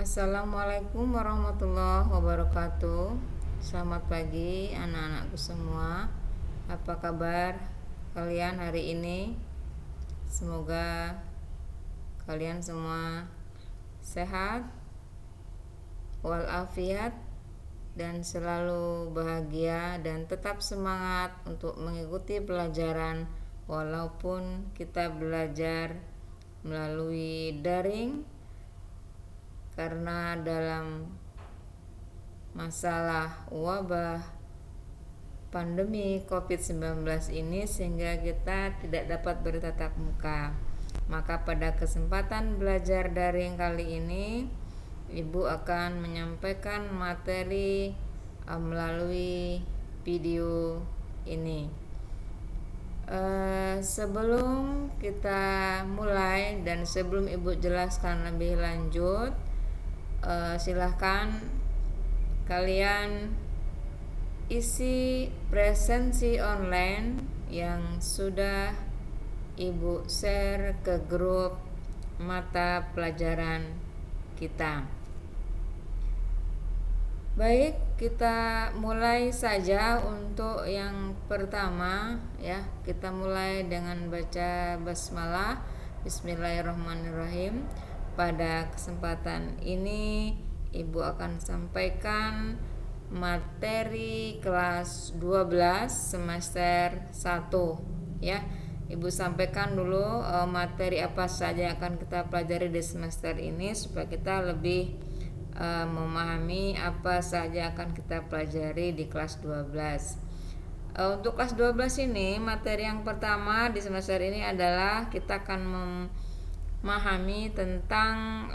Assalamualaikum warahmatullahi wabarakatuh. Selamat pagi anak-anakku semua. Apa kabar kalian hari ini? Semoga kalian semua sehat walafiat dan selalu bahagia dan tetap semangat untuk mengikuti pelajaran walaupun kita belajar melalui daring, karena dalam masalah wabah pandemi COVID-19 ini sehingga kita tidak dapat bertatap muka. Maka pada kesempatan belajar daring kali ini, Ibu akan menyampaikan materi melalui video ini. Sebelum kita mulai dan sebelum Ibu jelaskan lebih lanjut, silahkan kalian isi presensi online yang sudah Ibu share ke grup mata pelajaran kita. Baik, kita mulai saja untuk yang pertama ya. Kita mulai dengan baca basmalah. Bismillahirrahmanirrahim. Pada kesempatan ini Ibu akan sampaikan materi kelas 12 semester 1 ya. Ibu sampaikan dulu materi apa saja yang akan kita pelajari di semester ini supaya kita lebih memahami apa saja akan kita pelajari di kelas 12. Untuk kelas 12 ini, materi yang pertama di semester ini adalah kita akan memahami tentang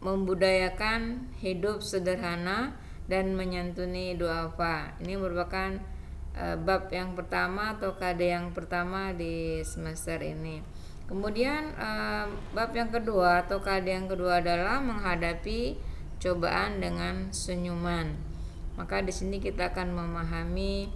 membudayakan hidup sederhana dan menyantuni duafa. Ini merupakan bab yang pertama atau KD yang pertama di semester ini. Kemudian bab yang kedua atau KD yang kedua adalah menghadapi cobaan dengan senyuman. Maka di sini kita akan memahami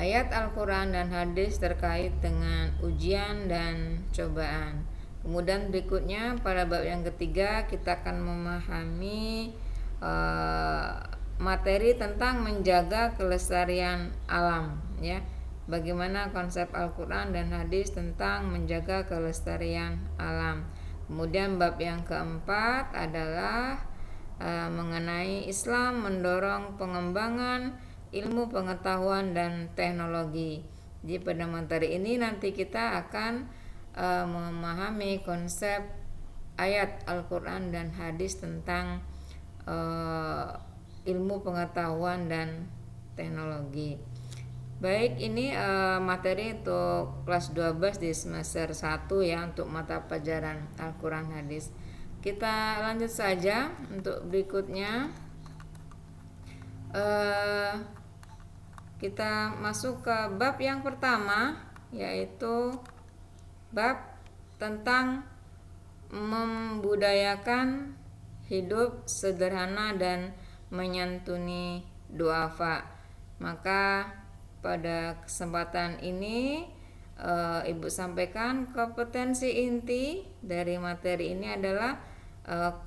ayat Al-Quran dan hadis terkait dengan ujian dan cobaan. Kemudian berikutnya pada bab yang ketiga kita akan memahami materi tentang menjaga kelestarian alam ya. Bagaimana konsep Al-Quran dan hadis tentang menjaga kelestarian alam. Kemudian bab yang keempat adalah mengenai Islam mendorong pengembangan ilmu pengetahuan dan teknologi. Jadi pada materi ini nanti kita akan memahami konsep ayat Al-Quran dan hadis tentang ilmu pengetahuan dan teknologi. Baik, ini materi untuk kelas 12 di semester 1 ya, untuk mata pelajaran Al-Quran hadis. Kita lanjut saja untuk berikutnya. Kita masuk ke bab yang pertama, yaitu bab tentang membudayakan hidup sederhana dan menyantuni duafa. Maka pada kesempatan ini Ibu sampaikan kompetensi inti dari materi ini adalah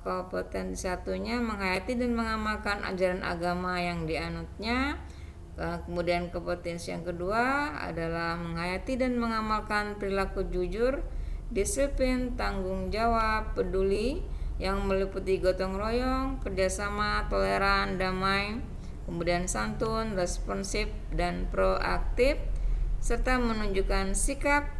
kompetensi satunya menghayati dan mengamalkan ajaran agama yang dianutnya. Kemudian kompetensi yang kedua adalah menghayati dan mengamalkan perilaku jujur, disiplin, tanggung jawab, peduli yang meliputi gotong royong, kerjasama, toleran, damai, kemudian santun, responsif, dan proaktif, serta menunjukkan sikap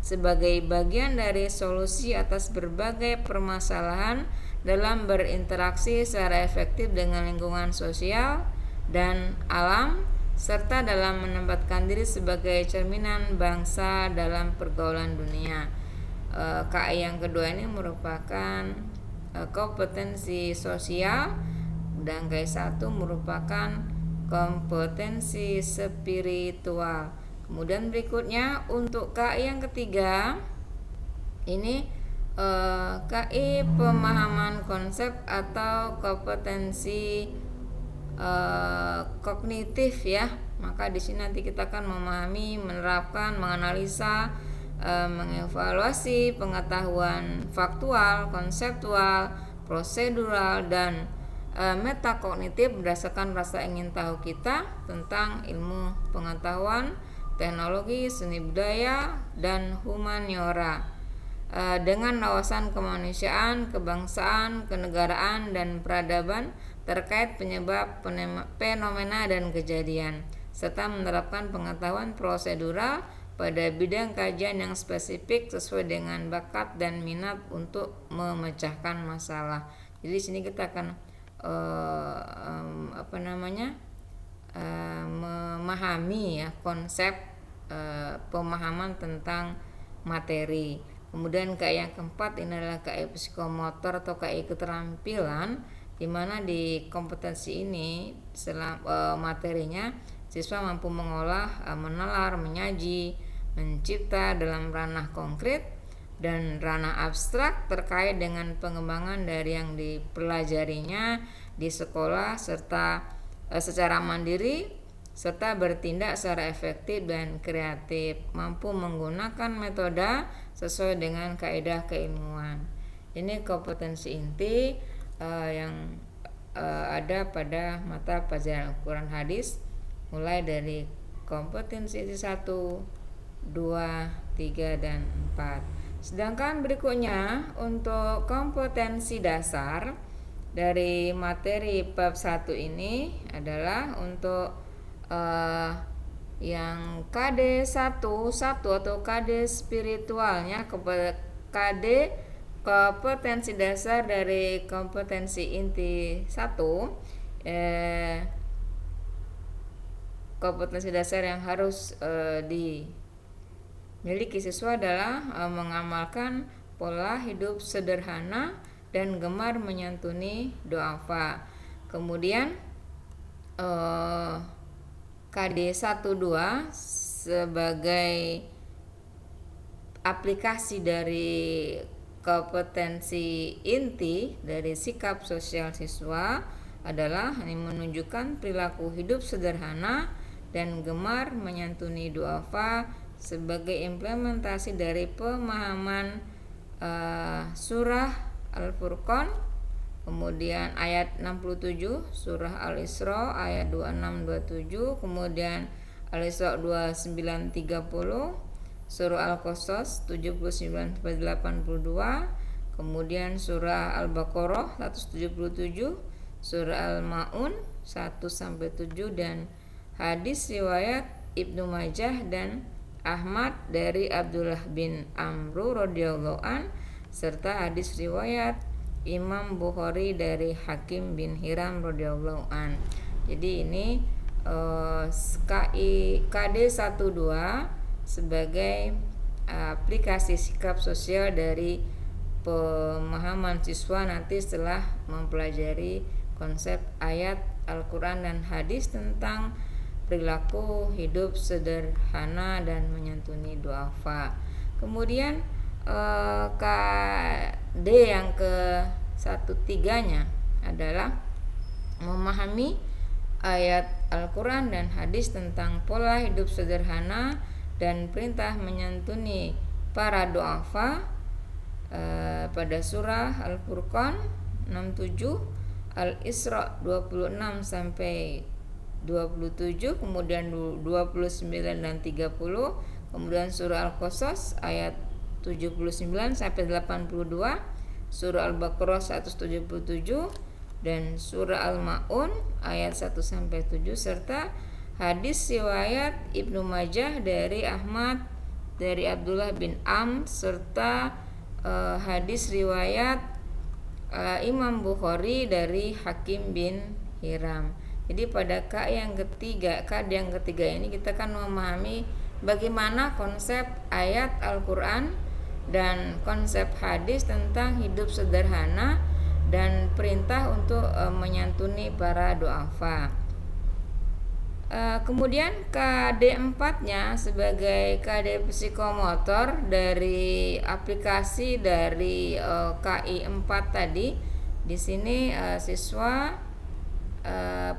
sebagai bagian dari solusi atas berbagai permasalahan dalam berinteraksi secara efektif dengan lingkungan sosial dan alam, serta dalam menempatkan diri sebagai cerminan bangsa dalam pergaulan dunia. KI yang kedua ini merupakan kompetensi sosial, dan KI1 merupakan kompetensi spiritual. Kemudian berikutnya untuk KI yang ketiga ini KI pemahaman konsep atau kompetensi kognitif ya. Maka di sini nanti kita akan memahami, menerapkan, menganalisa mengevaluasi pengetahuan faktual, konseptual, prosedural, dan metakognitif berdasarkan rasa ingin tahu kita tentang ilmu pengetahuan, teknologi, seni budaya, dan humaniora. Dengan wawasan kemanusiaan, kebangsaan, kenegaraan, dan peradaban terkait penyebab fenomena dan kejadian, serta menerapkan pengetahuan prosedural pada bidang kajian yang spesifik sesuai dengan bakat dan minat untuk memecahkan masalah. Jadi di sini kita akan memahami ya konsep pemahaman tentang materi. Kemudian KI yang keempat ini adalah KI psikomotor atau KI keterampilan, di mana di kompetensi ini materinya siswa mampu mengolah, menalar, menyaji, mencipta dalam ranah konkret dan ranah abstrak terkait dengan pengembangan dari yang dipelajarinya di sekolah serta secara mandiri serta bertindak secara efektif dan kreatif, mampu menggunakan metode sesuai dengan kaidah keilmuan. Ini kompetensi inti yang ada pada mata pelajaran Al-Quran hadis, mulai dari kompetensi 1, 2, 3, dan 4. Sedangkan berikutnya untuk kompetensi dasar dari materi bab 1 ini adalah untuk yang KD1 atau KD spiritualnya, KD kompetensi dasar dari kompetensi inti 1, kompetensi dasar yang harus dimiliki siswa adalah mengamalkan pola hidup sederhana dan gemar menyantuni duafa. Kemudian KD12 sebagai aplikasi dari kompetensi inti dari sikap sosial siswa adalah menunjukkan perilaku hidup sederhana dan gemar menyantuni duafa sebagai implementasi dari pemahaman surah Al-Furqan, kemudian ayat 67, surah Al-Isra ayat 26-27, kemudian Al-Isra 29-30, surah Al-Qasas 79-82, kemudian surah Al-Baqarah 177, surah Al-Maun 1-7, dan hadis riwayat Ibnu Majah dan Ahmad dari Abdullah bin Amru radhiyallahu an, serta hadis riwayat Imam Bukhari dari Hakim bin Hiram radhiyallahu an. Jadi ini KD12 sebagai aplikasi sikap sosial dari pemahaman siswa nanti setelah mempelajari konsep ayat Al-Quran dan hadis tentang perilaku hidup sederhana dan menyantuni duafa. Kemudian KD yang ke-1-3-nya adalah memahami ayat Al-Quran dan hadis tentang pola hidup sederhana dan perintah menyantuni para duafa pada surah Al-Furqan 67, Al-Isra 26-27, kemudian 29 dan 30, kemudian surah Al-Qasas ayat 79-82, surah Al-Baqarah 177, dan surah Al-Maun ayat 1-7, serta hadis riwayat Ibnu Majah dari Ahmad dari Abdullah bin Amr, serta hadis riwayat Imam Bukhari dari Hakim bin Hiram. Jadi pada KD yang ketiga ini kita akan memahami bagaimana konsep ayat Al-Quran dan konsep hadis tentang hidup sederhana dan perintah untuk menyantuni para duafa. Kemudian KD4-nya sebagai KD psikomotor dari aplikasi dari KI4 tadi. Di sini siswa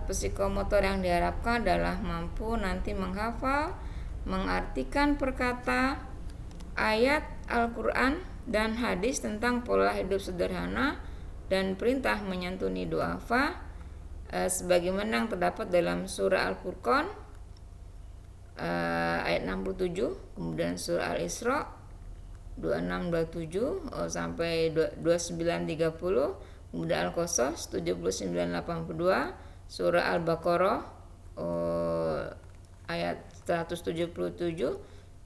psikomotor yang diharapkan adalah mampu nanti menghafal, mengartikan perkata, ayat Al-Quran dan hadis tentang pola hidup sederhana dan perintah menyantuni duafa sebagaimana yang terdapat dalam surah Al-Furqan ayat 67, kemudian surah Al-Isra 26-27 sampai 29-30, kemudian Al-Qasas 79-82, surah Al-Baqarah ayat 177,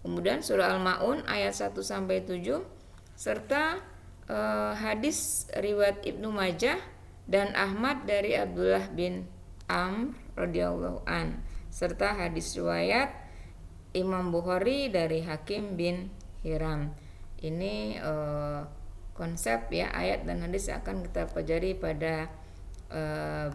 kemudian surah Al-Maun ayat 1 sampai 7, serta hadis riwayat Ibnu Majah dan Ahmad dari Abdullah bin Amr radhiyallahu an, serta hadis riwayat Imam Bukhari dari Hakim bin Hiram. Ini konsep ya ayat dan hadis yang akan kita pelajari pada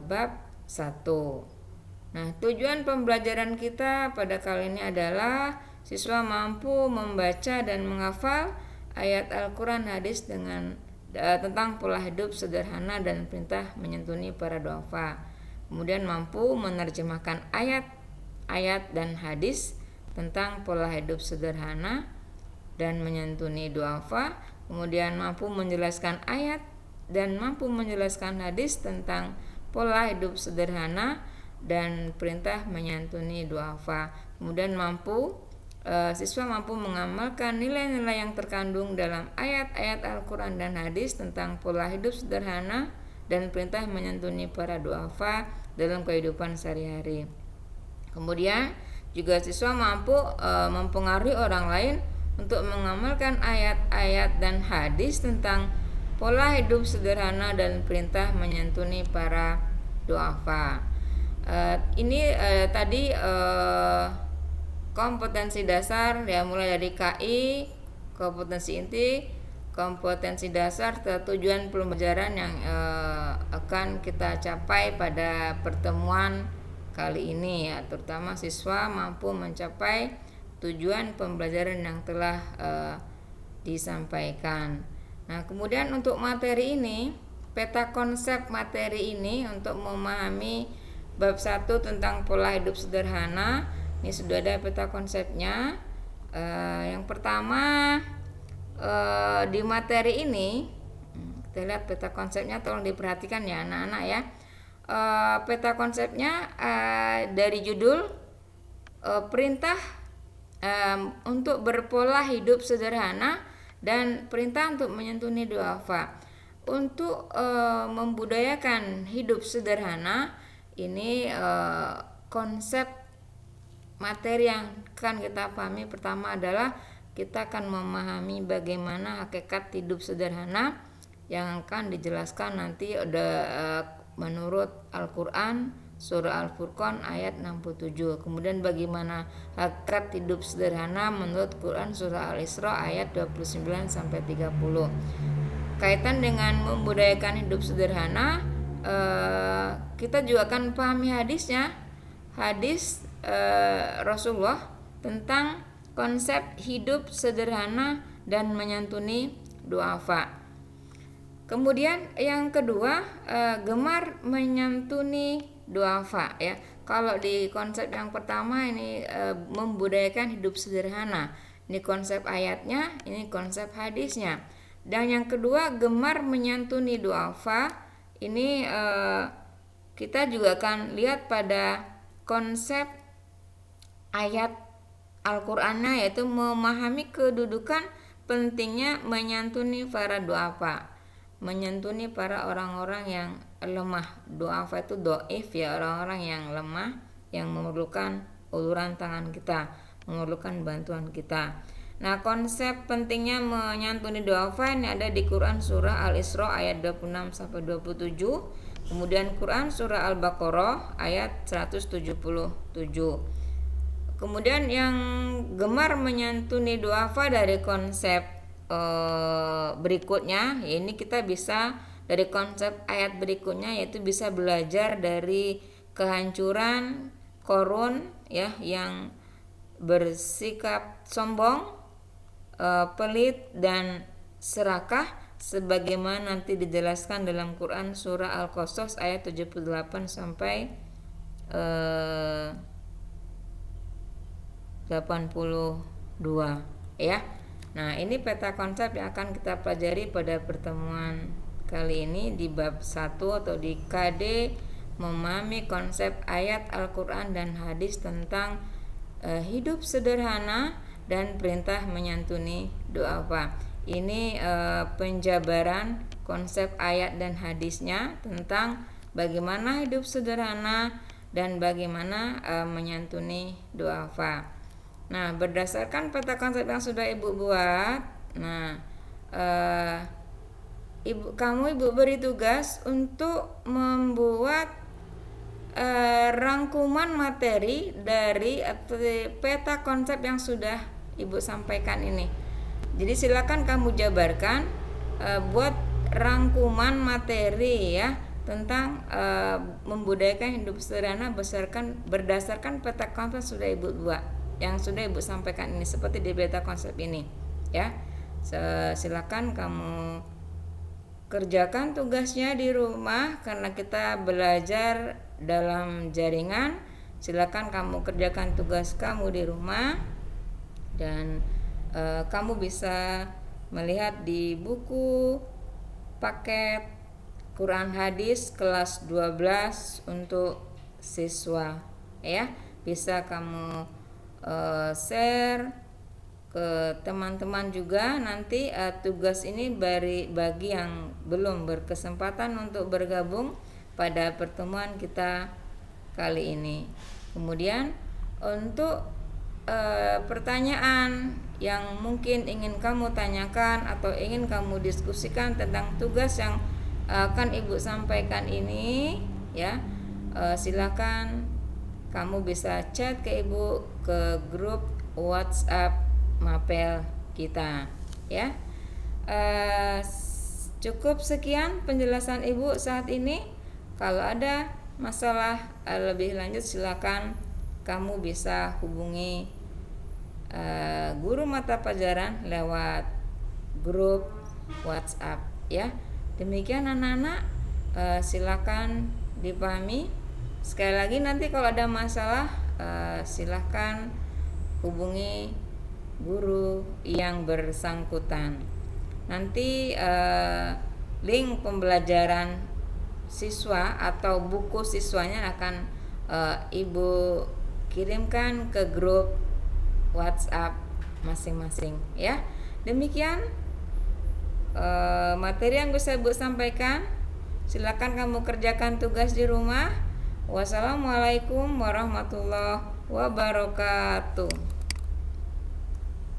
bab 1. Nah, tujuan pembelajaran kita pada kali ini adalah siswa mampu membaca dan menghafal ayat Al-Quran hadis dengan tentang pola hidup sederhana dan perintah menyantuni para duafa. Kemudian mampu menerjemahkan ayat-ayat dan hadis tentang pola hidup sederhana dan menyantuni duafa. Kemudian mampu menjelaskan ayat dan mampu menjelaskan hadis tentang pola hidup sederhana dan perintah menyantuni duafa. Kemudian siswa mampu mengamalkan nilai-nilai yang terkandung dalam ayat-ayat Al-Quran dan hadis tentang pola hidup sederhana dan perintah menyantuni para duafa dalam kehidupan sehari-hari. Kemudian juga siswa mampu mempengaruhi orang lain untuk mengamalkan ayat-ayat dan hadis tentang pola hidup sederhana dan perintah menyantuni para duafa. Ini tadi kompetensi dasar ya, mulai dari KI, kompetensi inti, kompetensi dasar, tujuan pembelajaran yang akan kita capai pada pertemuan kali ini ya, terutama siswa mampu mencapai tujuan pembelajaran yang telah disampaikan. Nah, kemudian untuk materi ini, peta konsep materi ini untuk memahami bab 1 tentang pola hidup sederhana, ini sudah ada peta konsepnya. Yang pertama di materi ini kita lihat peta konsepnya, tolong diperhatikan ya anak-anak ya. Peta konsepnya dari judul perintah untuk berpola hidup sederhana dan perintah untuk menyantuni duafa. Untuk membudayakan hidup sederhana, ini konsep materi yang akan kita pahami pertama adalah kita akan memahami bagaimana hakikat hidup sederhana yang akan dijelaskan nanti menurut Al-Quran surah Al-Furqan ayat 67. Kemudian bagaimana hakikat hidup sederhana menurut Quran surah Al-Isra ayat 29 sampai 30. Kaitan dengan membudayakan hidup sederhana, kita juga akan pahami hadisnya, hadis Rasulullah tentang konsep hidup sederhana dan menyantuni duafa. Kemudian yang kedua, gemar menyantuni duafa ya. Kalau di konsep yang pertama ini membudayakan hidup sederhana, ini konsep ayatnya, ini konsep hadisnya. Dan yang kedua, gemar menyantuni duafa, ini kita juga akan lihat pada konsep ayat Al-Qur'annya, yaitu memahami kedudukan pentingnya menyantuni para duafa, menyantuni para orang-orang yang lemah. Duafa itu doif ya, orang-orang yang lemah yang memerlukan uluran tangan kita, memerlukan bantuan kita. Nah, konsep pentingnya menyantuni duafa ini ada di Quran surah Al-Isra ayat 26 sampai 27, kemudian Quran surah Al-Baqarah ayat 177. Kemudian yang gemar menyantuni duafa dari konsep berikutnya, ini kita bisa dari konsep ayat berikutnya, yaitu bisa belajar dari kehancuran Qarun ya, yang bersikap sombong, pelit dan serakah, sebagaimana nanti dijelaskan dalam Quran surah Al-Qasas ayat 78 sampai 82 ya. Nah, ini peta konsep yang akan kita pelajari pada pertemuan kali ini di bab 1 atau di KD memahami konsep ayat Al-Quran dan hadis tentang hidup sederhana dan perintah menyantuni du'afa. Ini penjabaran konsep ayat dan hadisnya tentang bagaimana hidup sederhana dan bagaimana menyantuni du'afa. Nah, berdasarkan peta konsep yang sudah Ibu buat, nah Ibu beri tugas untuk membuat rangkuman materi dari peta konsep yang sudah Ibu sampaikan ini. Jadi silakan kamu jabarkan, buat rangkuman materi ya tentang membudayakan hidup sederhana berdasarkan peta konsep sudah Ibu buat, yang sudah Ibu sampaikan ini seperti di peta konsep ini ya. Silakan kamu kerjakan tugasnya di rumah karena kita belajar dalam jaringan. Silakan kamu kerjakan tugas kamu di rumah dan kamu bisa melihat di buku paket Quran Hadis kelas 12 untuk siswa ya. Bisa kamu share ke teman-teman juga nanti. Tugas ini bagi yang belum berkesempatan untuk bergabung pada pertemuan kita kali ini. Kemudian untuk pertanyaan yang mungkin ingin kamu tanyakan atau ingin kamu diskusikan tentang tugas yang akan Ibu sampaikan ini ya, silakan kamu bisa chat ke Ibu ke grup WhatsApp Mapel kita ya. Cukup sekian penjelasan Ibu saat ini. Kalau ada masalah lebih lanjut silakan kamu bisa hubungi guru mata pelajaran lewat grup WhatsApp ya. Demikian anak-anak, silakan dipahami. Sekali lagi nanti kalau ada masalah silakan hubungi guru yang bersangkutan. Nanti link pembelajaran siswa atau buku siswanya akan Ibu kirimkan ke grup WhatsApp masing-masing ya. Demikian materi yang bisa Ibu sampaikan. Silakan kamu kerjakan tugas di rumah. Wassalamualaikum warahmatullahi wabarakatuh.